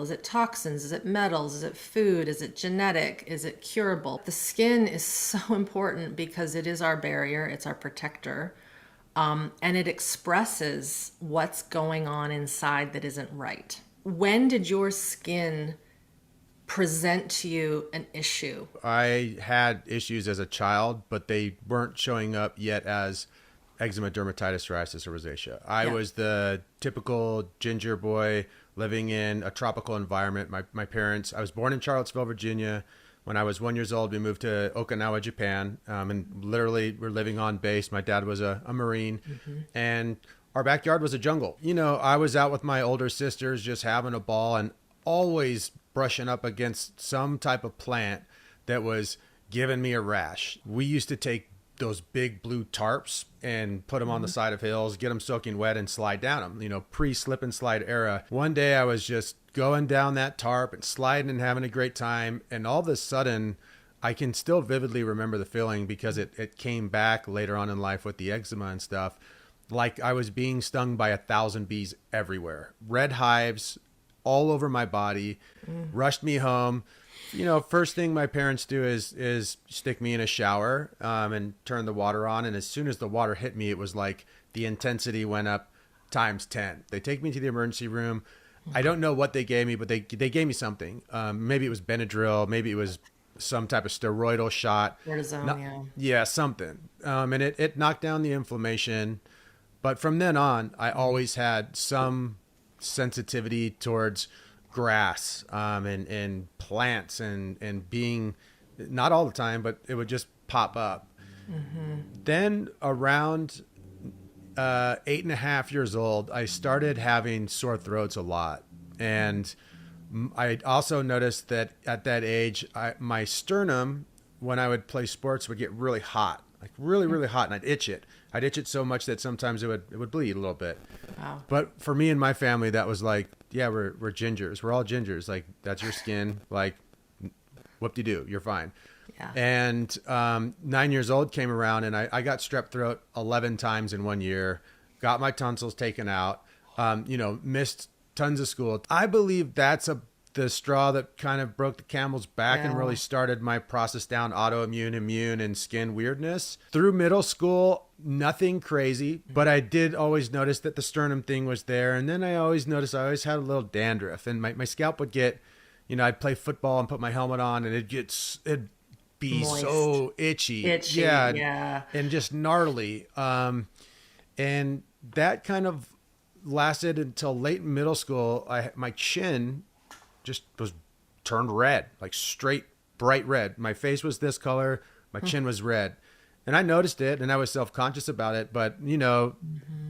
chemical? Is it toxins? Is it metals? Is it food? Is it genetic? Is it curable? The skin is so important because it is our barrier, it's our protector, and it expresses what's going on inside that isn't right. When did your skin present to you an issue? I had issues as a child, but they weren't showing up yet as eczema, dermatitis, psoriasis, or rosacea. I Yeah. was the typical ginger boy living in a tropical environment. My parents, I was born in Charlottesville, Virginia. When I was 1 year old, we moved to Okinawa, Japan, and literally we're living on base. My dad was a Marine, and our backyard was a jungle. I was out with my older sisters just having a ball and always brushing up against some type of plant that was giving me a rash. We used to take those big blue tarps and put them on the side of hills, get them soaking wet and slide down them, pre-slip and slide era. One day I was just going down that tarp and sliding and having a great time. And all of a sudden, I can still vividly remember the feeling because it came back later on in life with the eczema and stuff. Like I was being stung by 1,000 bees everywhere. Red hives all over my body, rushed me home. First thing my parents do is stick me in a shower and turn the water on. And as soon as the water hit me, it was like the intensity went up times 10. They take me to the emergency room. I don't know what they gave me, but they gave me something. Maybe it was Benadryl. Maybe it was some type of steroidal shot. Cortisone, yeah. Yeah, something. And it knocked down the inflammation. But from then on, I always had some sensitivity towards grass and plants and being, not all the time, but it would just pop up. Then around 8.5 years old, I started having sore throats a lot. And I also noticed that at that age, my sternum, when I would play sports, would get really hot, like really, really hot. And I'd itch it. I'd itch it so much that sometimes it would bleed a little bit. Wow. But for me and my family, that was like, yeah, we're gingers. We're all gingers. Like, that's your skin. Like, whoop-de-doo, you're fine. Yeah. And 9 years old came around, and I got strep throat 11 times in 1 year, got my tonsils taken out, missed tons of school. I believe that's the straw that kind of broke the camel's back and really started my process down autoimmune, immune, and skin weirdness. Through middle school, nothing crazy, but I did always notice that the sternum thing was there. And then I always noticed I always had a little dandruff, and my scalp would get, I'd play football and put my helmet on, and it'd be Moist. So itchy. Yeah. And just gnarly. And that kind of lasted until late middle school. My chin just was turned red, like straight bright red. My face was this color, my chin was red. And I noticed it and I was self-conscious about it. But,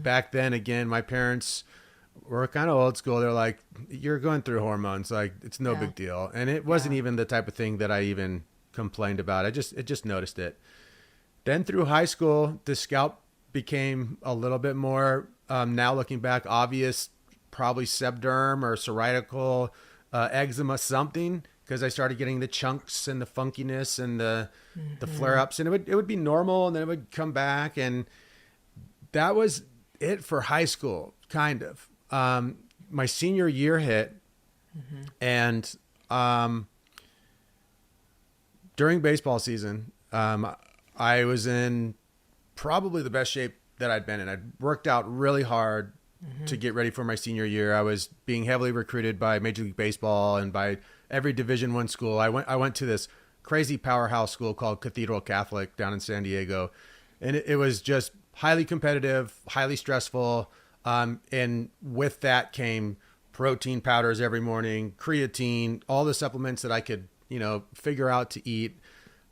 back then, again, my parents were kind of old school. They're like, you're going through hormones. Like, it's no big deal. And it wasn't even the type of thing that I even complained about. I just noticed it. Then through high school, the scalp became a little bit more, now looking back, obvious, probably sebderm or psoriatical eczema something, because I started getting the chunks and the funkiness and the flare-ups, and it would be normal, and then it would come back, and that was it for high school, kind of. My senior year hit, and during baseball season, I was in probably the best shape that I'd been in. I'd worked out really hard to get ready for my senior year. I was being heavily recruited by Major League Baseball and by every Division I school. I went to this crazy powerhouse school called Cathedral Catholic down in San Diego, and it was just highly competitive, highly stressful. And with that came protein powders every morning, creatine, all the supplements that I could, figure out to eat.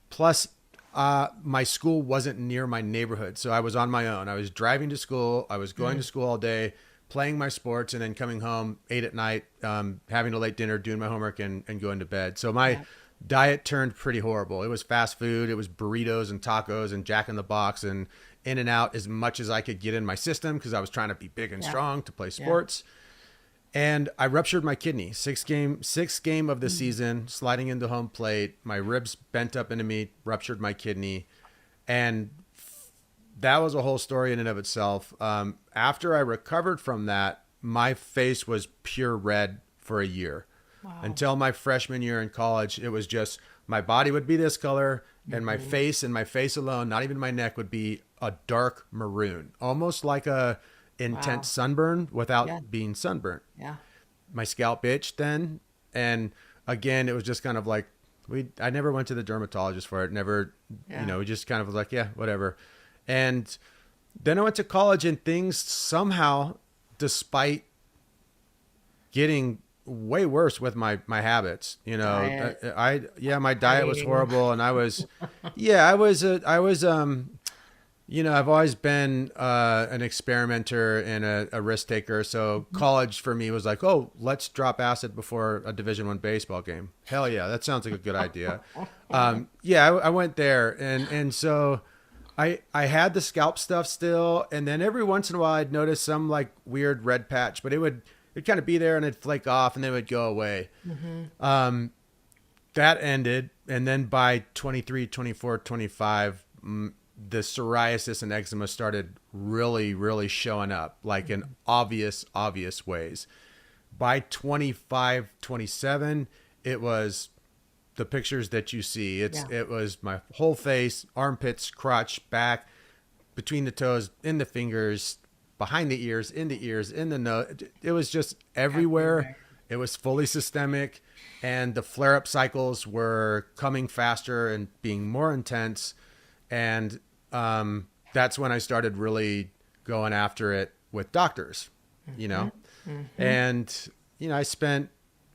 Plus, my school wasn't near my neighborhood, so I was on my own. I was driving to school. I was going to school all day, playing my sports, and then coming home 8 at night, having a late dinner, doing my homework, and going to bed. So my diet turned pretty horrible. It was fast food. It was burritos and tacos and Jack in the Box and in and out as much as I could get in my system because I was trying to be big and strong to play sports. And I ruptured my kidney. Sixth game of the season, sliding into home plate. My ribs bent up into me, ruptured my kidney. And that was a whole story in and of itself. After I recovered from that, my face was pure red for a year. Wow. Until my freshman year in college, it was just my body would be this color and my face alone, not even my neck, would be a dark maroon, almost like a Wow. intense sunburn Yeah. without being sunburnt. Yeah. My scalp itched then. And again, it was just kind of like, I never went to the dermatologist for it. Never, Yeah. we just kind of was like, yeah, whatever. And then I went to college and things somehow, despite getting way worse with my habits, Diet. my diet was Partying. horrible. And I was, I've always been an experimenter and a risk taker. So college for me was like, oh, let's drop acid before a Division I baseball game. Hell yeah, that sounds like a good idea. I went there, and so I had the scalp stuff still, and then every once in a while I'd notice some like weird red patch, but it'd kind of be there and it'd flake off and then it would go away. That ended, and then by 23, 24, 25, the psoriasis and eczema started really, really showing up, like in obvious ways. By 25, 27, it was the pictures that you see. Yeah. It was my whole face, armpits, crotch, back, between the toes, in the fingers, behind the ears, in the nose. It was just everywhere. It was fully systemic, and the flare-up cycles were coming faster and being more intense. And that's when I started really going after it with doctors, and, I spent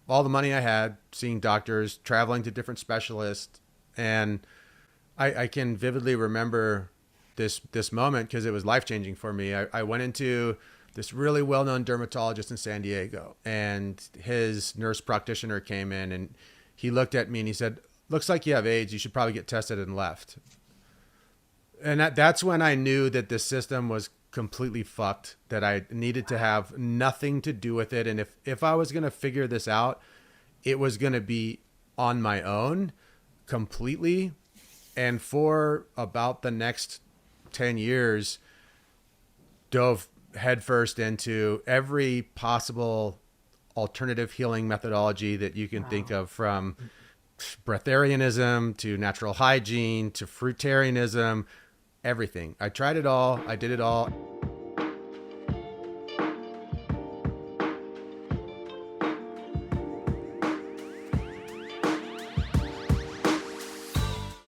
all the money I had seeing doctors, traveling to different specialists. And I can vividly remember this moment because it was life-changing for me. I went into this really well-known dermatologist in San Diego, and his nurse practitioner came in and he looked at me and he said, looks like you have AIDS. You should probably get tested, and left. And that's when I knew that the system was completely fucked, that I needed to have nothing to do with it. And if I was going to figure this out, it was going to be on my own completely. And for about the next 10 years, dove headfirst into every possible alternative healing methodology that you can think of, from breatharianism to natural hygiene to fruitarianism, everything. I tried it all. I did it all.